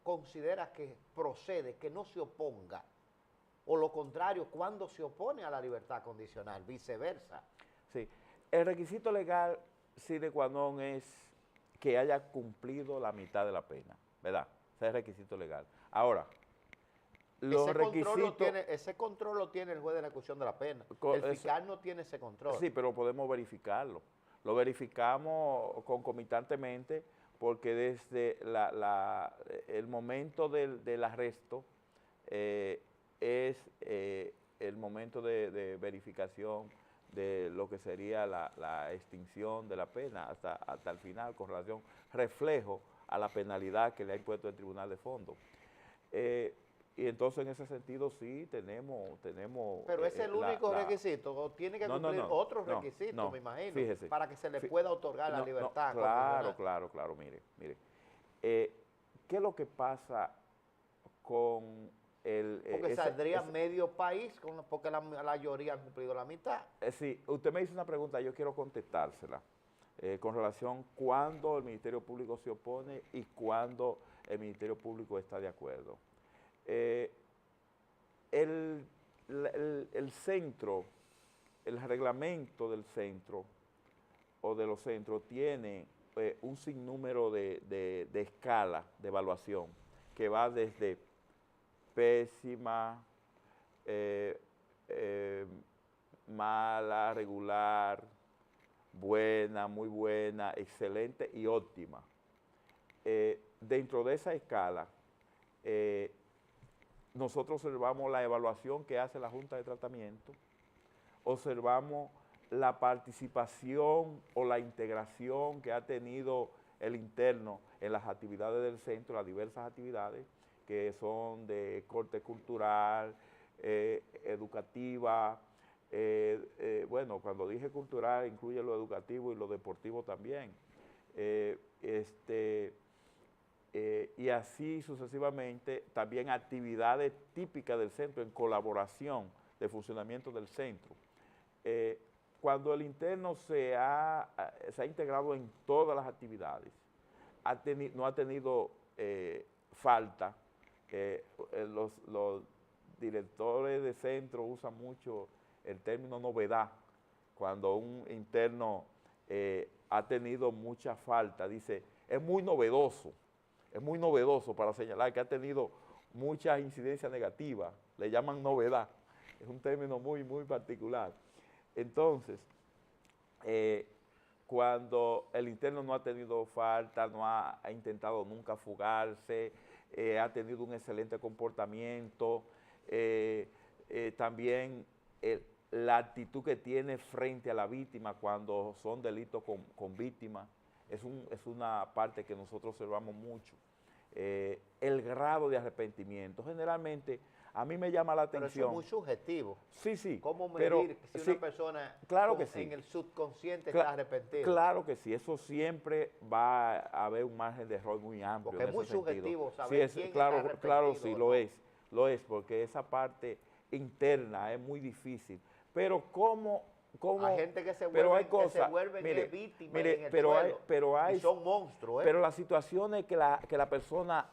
[SPEAKER 1] considera que procede, que no se oponga? O lo contrario, cuando se opone a la libertad condicional, viceversa.
[SPEAKER 2] Sí, el requisito legal sine qua non es que haya cumplido la mitad de la pena, ¿verdad? Ese es el requisito legal. Ahora,
[SPEAKER 1] ese control lo tiene el juez de la ejecución de la pena. El fiscal no tiene ese control.
[SPEAKER 2] Sí, pero podemos verificarlo. Lo verificamos concomitantemente porque desde el momento del arresto es el momento de verificación de lo que sería la extinción de la pena hasta el final con relación, reflejo a la penalidad que le ha impuesto el Tribunal de Fondo. Y entonces en ese sentido sí tenemos...
[SPEAKER 1] Pero es el único requisito, o tiene que cumplir otros requisitos, me imagino,
[SPEAKER 2] fíjese,
[SPEAKER 1] para que se le pueda otorgar la libertad.
[SPEAKER 2] Claro, mire. ¿Qué es lo que pasa con
[SPEAKER 1] porque saldría medio país, porque la mayoría han cumplido la mitad.
[SPEAKER 2] Sí, usted me hizo una pregunta, yo quiero contestársela, con relación cuándo el Ministerio Público se opone y cuándo el Ministerio Público está de acuerdo. El centro, el reglamento del centro o de los centros tiene un sinnúmero de escala de evaluación que va desde pésima, mala, regular, buena, muy buena, excelente y óptima. Dentro de esa escala, nosotros observamos la evaluación que hace la Junta de Tratamiento, observamos la participación o la integración que ha tenido el interno en las actividades del centro, las diversas actividades que son de corte cultural, educativa. Bueno, cuando dije cultural incluye lo educativo y lo deportivo también. Y así sucesivamente, también actividades típicas del centro en colaboración de funcionamiento del centro. Cuando el interno se ha integrado en todas las actividades, no ha tenido falta los directores de centro usan mucho el término novedad. Cuando un interno ha tenido mucha falta, dice, es muy novedoso para señalar que ha tenido muchas incidencias negativas, le llaman novedad, es un término muy, muy particular. Entonces, cuando el interno no ha tenido falta, no ha intentado nunca fugarse, ha tenido un excelente comportamiento, también la actitud que tiene frente a la víctima cuando son delitos con víctimas, es una parte que nosotros observamos mucho. El grado de arrepentimiento, generalmente, a mí me llama la atención.
[SPEAKER 1] Pero eso es muy subjetivo.
[SPEAKER 2] Sí, sí.
[SPEAKER 1] ¿Cómo medir si una persona en el subconsciente está arrepentida?
[SPEAKER 2] Claro que sí, eso siempre va a haber un margen de error muy amplio.
[SPEAKER 1] Porque es muy subjetivo saber quién está arrepentido.
[SPEAKER 2] Claro, sí, lo es, porque esa parte interna es muy difícil. Pero hay
[SPEAKER 1] gente que se vuelven víctimas en el suelo, y son monstruos.
[SPEAKER 2] Pero las situaciones que la persona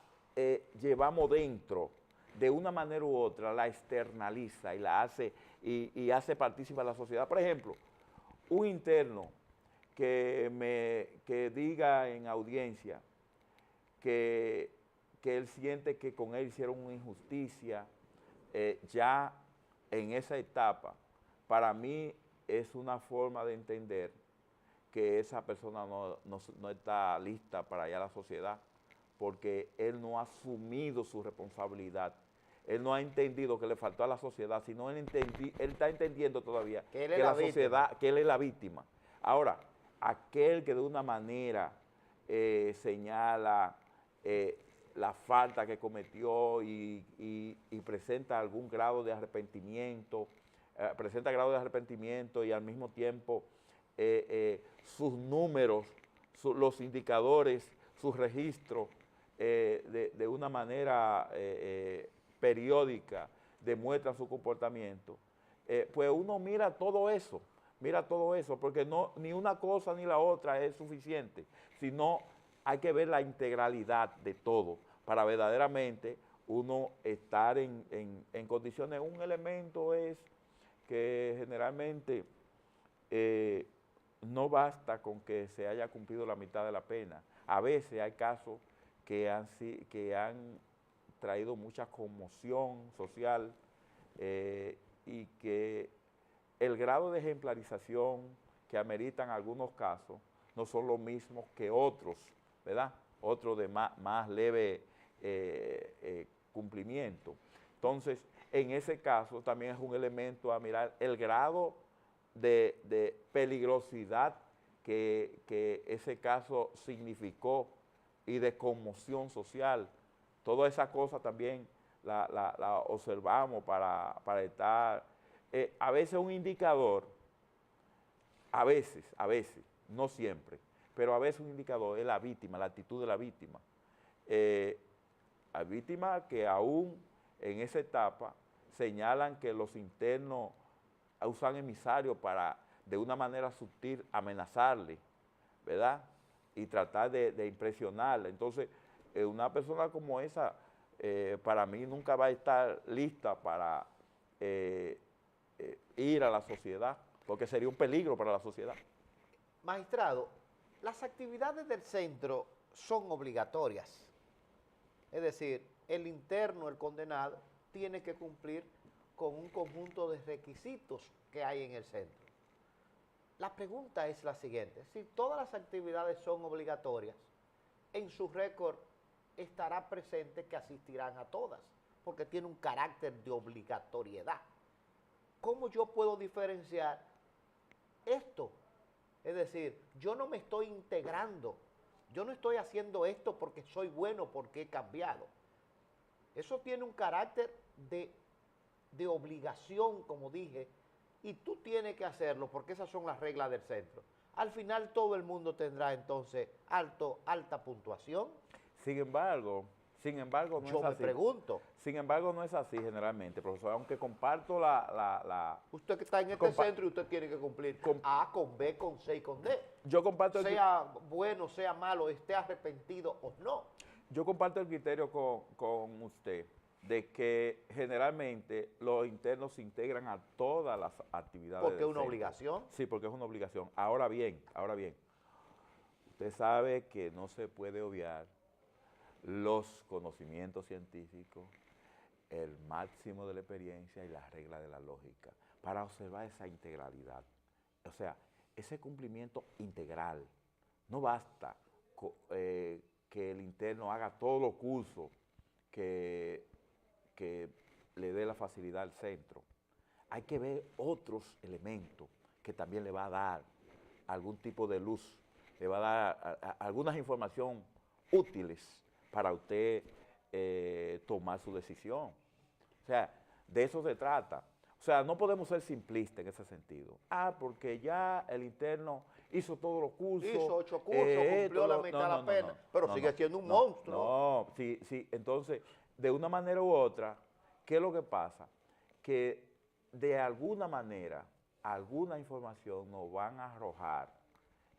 [SPEAKER 2] llevamos dentro, de una manera u otra, la externaliza y la hace, y hace partícipe a la sociedad. Por ejemplo, un interno que diga en audiencia que él siente que con él hicieron una injusticia, ya en esa etapa, para mí es una forma de entender que esa persona no está lista para ir a la sociedad, porque él no ha asumido su responsabilidad. Él no ha entendido que le faltó a la sociedad, sino él está entendiendo todavía que la sociedad, que él es la víctima. Ahora, aquel que de una manera señala la falta que cometió y presenta algún grado de arrepentimiento, y al mismo tiempo sus números, los indicadores, sus registros, de una manera periódica demuestran su comportamiento, pues uno mira todo eso, porque ni una cosa ni la otra es suficiente, sino hay que ver la integralidad de todo para verdaderamente uno estar en condiciones. Un elemento es que generalmente no basta con que se haya cumplido la mitad de la pena. A veces hay casos que han traído mucha conmoción social y que el grado de ejemplarización que ameritan algunos casos no son los mismos que otros, ¿verdad? Otros de más leve cumplimiento. Entonces, en ese caso también es un elemento a mirar el grado de peligrosidad que ese caso significó y de conmoción social. Todas esas cosas también la observamos para estar. A veces un indicador, a veces, no siempre, pero a veces un indicador es la víctima, la actitud de la víctima. Hay víctimas que aún en esa etapa señalan que los internos usan emisarios para, de una manera sutil, amenazarle, ¿verdad? Y tratar de impresionarla. Entonces, una persona como esa, para mí, nunca va a estar lista para ir a la sociedad, porque sería un peligro para la sociedad.
[SPEAKER 1] Magistrado, las actividades del centro son obligatorias. Es decir, el interno, el condenado, tiene que cumplir con un conjunto de requisitos que hay en el centro. La pregunta es la siguiente: si todas las actividades son obligatorias, en su récord estará presente que asistirán a todas, porque tiene un carácter de obligatoriedad. ¿Cómo yo puedo diferenciar esto? Es decir, yo no me estoy integrando, yo no estoy haciendo esto porque soy bueno, porque he cambiado. Eso tiene un carácter de obligación, como dije, y tú tienes que hacerlo porque esas son las reglas del centro. Al final todo el mundo tendrá entonces alta puntuación.
[SPEAKER 2] Sin embargo, no es así.
[SPEAKER 1] Yo me pregunto.
[SPEAKER 2] Sin embargo, no es así generalmente, profesor, aunque comparto
[SPEAKER 1] Usted que está en este centro y usted tiene que cumplir con A, con B, con C y con D.
[SPEAKER 2] Yo comparto
[SPEAKER 1] sea bueno, sea malo, esté arrepentido o no.
[SPEAKER 2] Yo comparto el criterio con usted de que generalmente los internos se integran a todas las actividades.
[SPEAKER 1] ¿Porque es una
[SPEAKER 2] centro.
[SPEAKER 1] obligación?
[SPEAKER 2] Sí, porque es una obligación. Ahora bien, usted sabe que no se puede obviar los conocimientos científicos, el máximo de la experiencia y las reglas de la lógica para observar esa integralidad. O sea, ese cumplimiento integral. No basta que el interno haga todos los cursos que le dé la facilidad al centro. Hay que ver otros elementos que también le va a dar algún tipo de luz, le va a dar algunas informaciones útiles para usted tomar su decisión. O sea, de eso se trata. O sea, no podemos ser simplistas en ese sentido. Porque ya el interno hizo todos los cursos.
[SPEAKER 1] Hizo 8 cursos, cumplió la mitad de la pena, pero sigue siendo un monstruo.
[SPEAKER 2] No, sí. Entonces, de una manera u otra, ¿qué es lo que pasa? Que de alguna manera, alguna información nos van a arrojar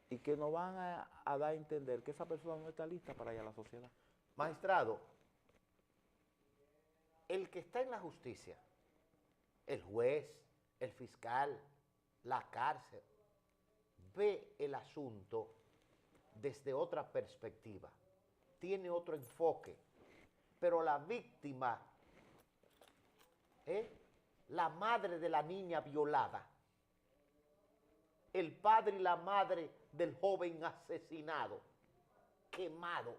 [SPEAKER 2] y que nos van a dar a entender que esa persona no está lista para ir a la sociedad.
[SPEAKER 1] Magistrado, el que está en la justicia, el juez, el fiscal, la cárcel, ve el asunto desde otra perspectiva, tiene otro enfoque, pero la víctima, la madre de la niña violada, el padre y la madre del joven asesinado, quemado,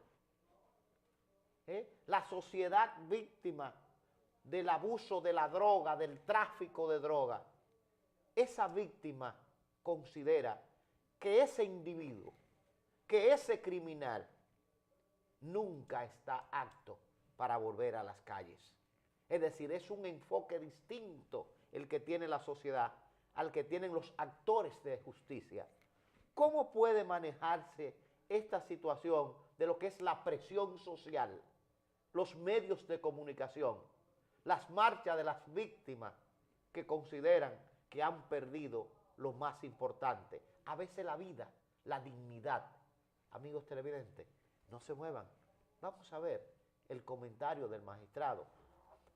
[SPEAKER 1] la sociedad víctima del abuso de la droga, del tráfico de droga, esa víctima considera que ese individuo, que ese criminal, nunca está apto para volver a las calles. Es decir, es un enfoque distinto el que tiene la sociedad al que tienen los actores de justicia. ¿Cómo puede manejarse esta situación de lo que es la presión social, los medios de comunicación, las marchas de las víctimas que consideran que han perdido lo más importante? A veces la vida, la dignidad. Amigos televidentes, no se muevan. Vamos a ver el comentario del magistrado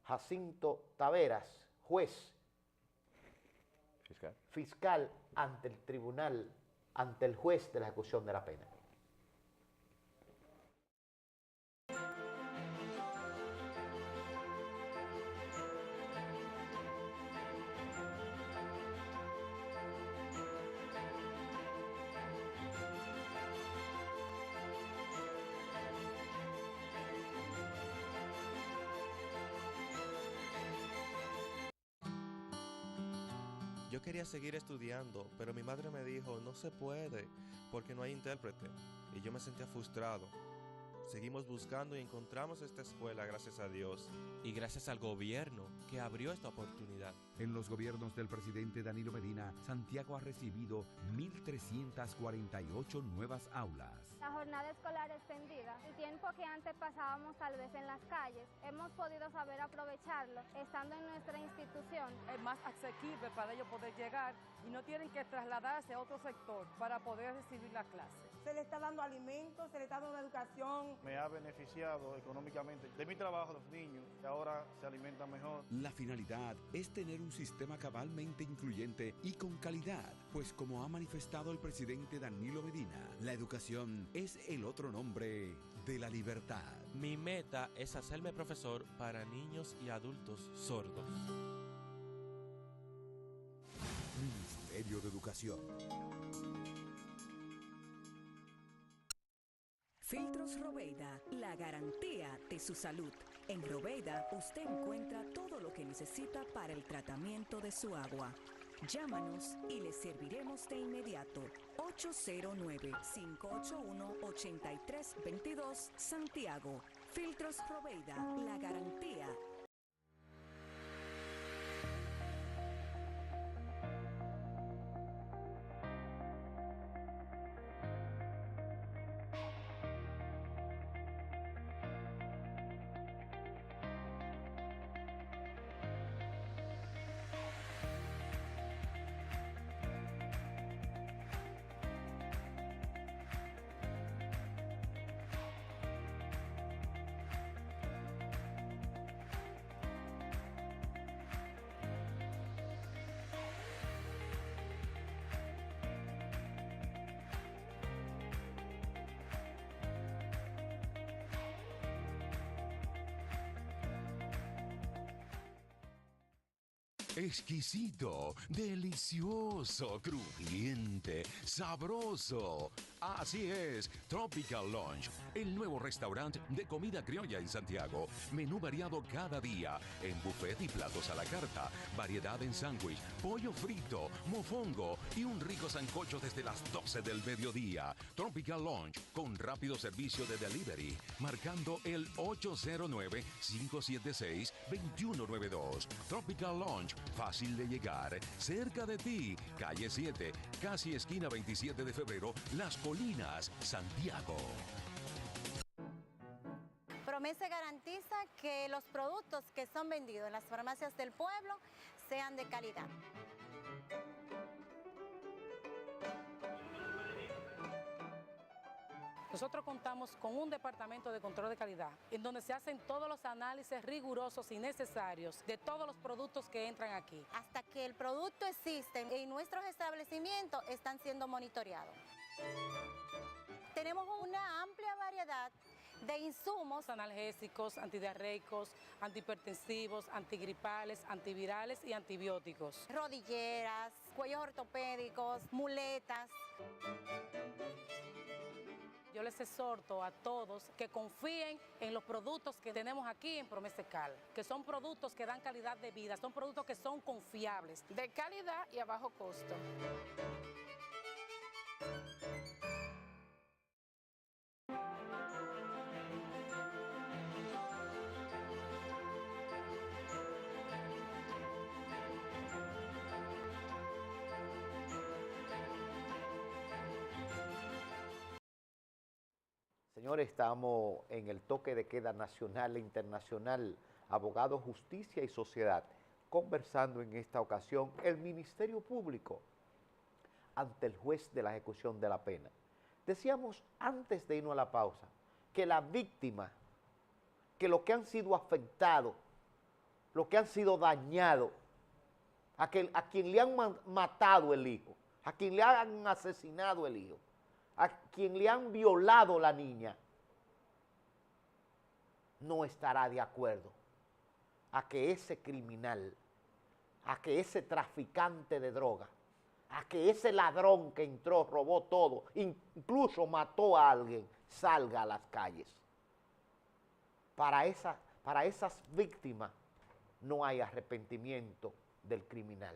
[SPEAKER 1] Jacinto Taveras, juez, fiscal ante el tribunal, ante el juez de la ejecución de la pena.
[SPEAKER 3] Yo quería seguir estudiando, pero mi madre me dijo, no se puede, porque no hay intérprete. Y yo me sentía frustrado. Seguimos buscando y encontramos esta escuela, gracias a Dios.
[SPEAKER 4] Y gracias al gobierno que abrió esta oportunidad.
[SPEAKER 5] En los gobiernos del presidente Danilo Medina, Santiago ha recibido 1.348 nuevas aulas.
[SPEAKER 6] La jornada escolar extendida, el tiempo que antes pasábamos tal vez en las calles, hemos podido saber aprovecharlo estando en nuestra institución.
[SPEAKER 8] Es más asequible para ellos poder llegar y no tienen que trasladarse a otro sector para poder recibir la clase.
[SPEAKER 12] Se le está dando alimentos, se le está dando educación.
[SPEAKER 9] Me ha beneficiado económicamente de mi trabajo, los niños, que ahora se alimentan mejor.
[SPEAKER 5] La finalidad es tener un sistema cabalmente incluyente y con calidad, pues como ha manifestado el presidente Danilo Medina, la educación es el otro nombre de la libertad.
[SPEAKER 4] Mi meta es hacerme profesor para niños y adultos sordos.
[SPEAKER 5] Ministerio de Educación.
[SPEAKER 10] Filtros Robeida, la garantía de su salud. En Robeida usted encuentra todo lo que necesita para el tratamiento de su agua. Llámanos y le serviremos de inmediato. 809-581-8322 Santiago. Filtros Robeida, la garantía.
[SPEAKER 5] Exquisito, delicioso, crujiente, sabroso. Así es, Tropical Lunch, el nuevo restaurante de comida criolla en Santiago. Menú variado cada día, en buffet y platos a la carta, variedad en sándwich, pollo frito, mofongo y un rico sancocho desde las 12 del mediodía. Tropical Lunch, con rápido servicio de delivery, marcando el 809-576-2192. Tropical Lunch, fácil de llegar, cerca de ti, calle 7, casi esquina 27 de febrero, Las Colinas, Santiago.
[SPEAKER 11] Promese garantiza que los productos que son vendidos en las farmacias del pueblo sean de calidad.
[SPEAKER 7] Nosotros contamos con un departamento de control de calidad, en donde se hacen todos los análisis rigurosos y necesarios de todos los productos que entran aquí.
[SPEAKER 11] Hasta que el producto existe en nuestros establecimientos están siendo monitoreados. Tenemos una amplia variedad de insumos
[SPEAKER 7] analgésicos, antidiarreicos, antihipertensivos, antigripales, antivirales y antibióticos.
[SPEAKER 11] Rodilleras, cuellos ortopédicos, muletas.
[SPEAKER 7] Yo les exhorto a todos que confíen en los productos que tenemos aquí en Promesecal, que son productos que dan calidad de vida, son productos que son confiables, de calidad y a bajo costo.
[SPEAKER 1] Señores, estamos en el toque de queda nacional e internacional, abogados, justicia y sociedad, conversando en esta ocasión el Ministerio Público ante el juez de la ejecución de la pena. Decíamos antes de irnos a la pausa que la víctima, que los que han sido afectados, los que han sido dañados, a quien le han matado el hijo, a quien le han asesinado el hijo, a quien le han violado la niña, no estará de acuerdo a que ese criminal, a que ese traficante de droga, a que ese ladrón que entró, robó todo, incluso mató a alguien, salga a las calles. Para esas víctimas no hay arrepentimiento del criminal.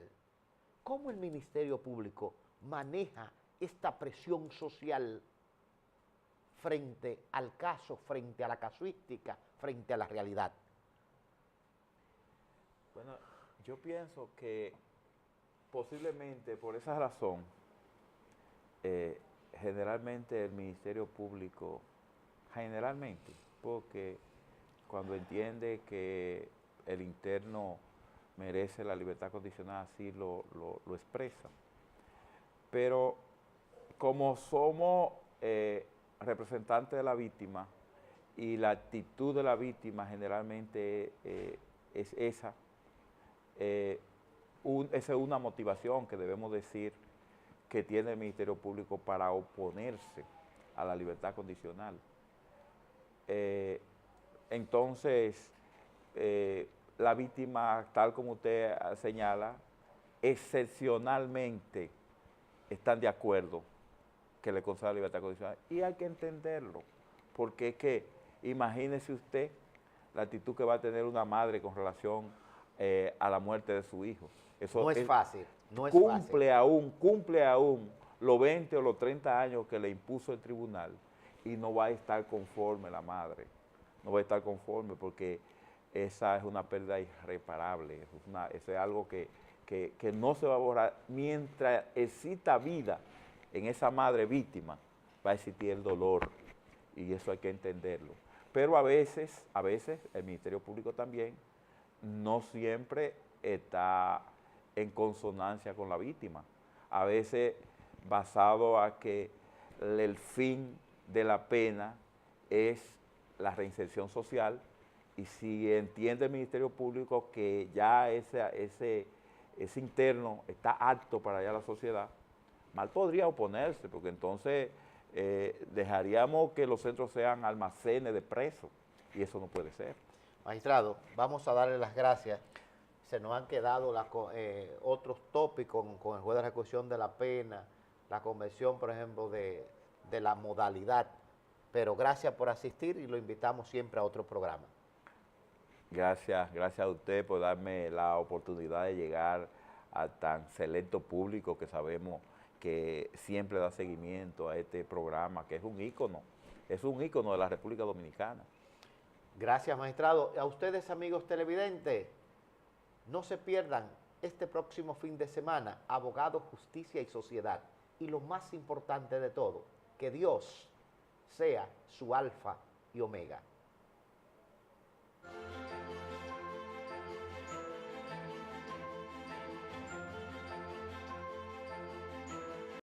[SPEAKER 1] ¿Cómo el Ministerio Público maneja esta presión social frente al caso, frente a la casuística, frente a la realidad?
[SPEAKER 2] Bueno, yo pienso que posiblemente por esa razón, generalmente el Ministerio Público, porque cuando entiende que el interno merece la libertad condicional, así lo expresa. Pero como somos representantes de la víctima y la actitud de la víctima generalmente es esa, esa es una motivación que debemos decir que tiene el Ministerio Público para oponerse a la libertad condicional. Entonces, la víctima, tal como usted señala, excepcionalmente están de acuerdo que le conceda la libertad condicional. Y hay que entenderlo, porque es que, imagínese usted la actitud que va a tener una madre con relación a la muerte de su hijo. Eso
[SPEAKER 1] no es fácil, no es
[SPEAKER 2] cumple
[SPEAKER 1] fácil.
[SPEAKER 2] Cumple aún los 20 o los 30 años que le impuso el tribunal y no va a estar conforme la madre, no va a estar conforme porque esa es una pérdida irreparable, eso es algo que no se va a borrar. Mientras exista vida en esa madre víctima, va a existir el dolor y eso hay que entenderlo. Pero a veces el Ministerio Público también no siempre está en consonancia con la víctima. A veces basado a que el fin de la pena es la reinserción social y si entiende el Ministerio Público que ya ese interno está apto para allá la sociedad, mal podría oponerse, porque entonces dejaríamos que los centros sean almacenes de presos, y eso no puede ser.
[SPEAKER 1] Magistrado, vamos a darle las gracias Se nos han quedado otros tópicos con el juez de la ejecución de la pena, la convención, por ejemplo, de la modalidad. Pero gracias por asistir y lo invitamos siempre a otro programa.
[SPEAKER 2] Gracias a usted por darme la oportunidad de llegar a tan selecto público que sabemos que siempre da seguimiento a este programa, que es un ícono de la República Dominicana.
[SPEAKER 1] Gracias, magistrado. A ustedes, amigos televidentes, no se pierdan este próximo fin de semana, Abogado, Justicia y Sociedad. Y lo más importante de todo, que Dios sea su alfa y omega.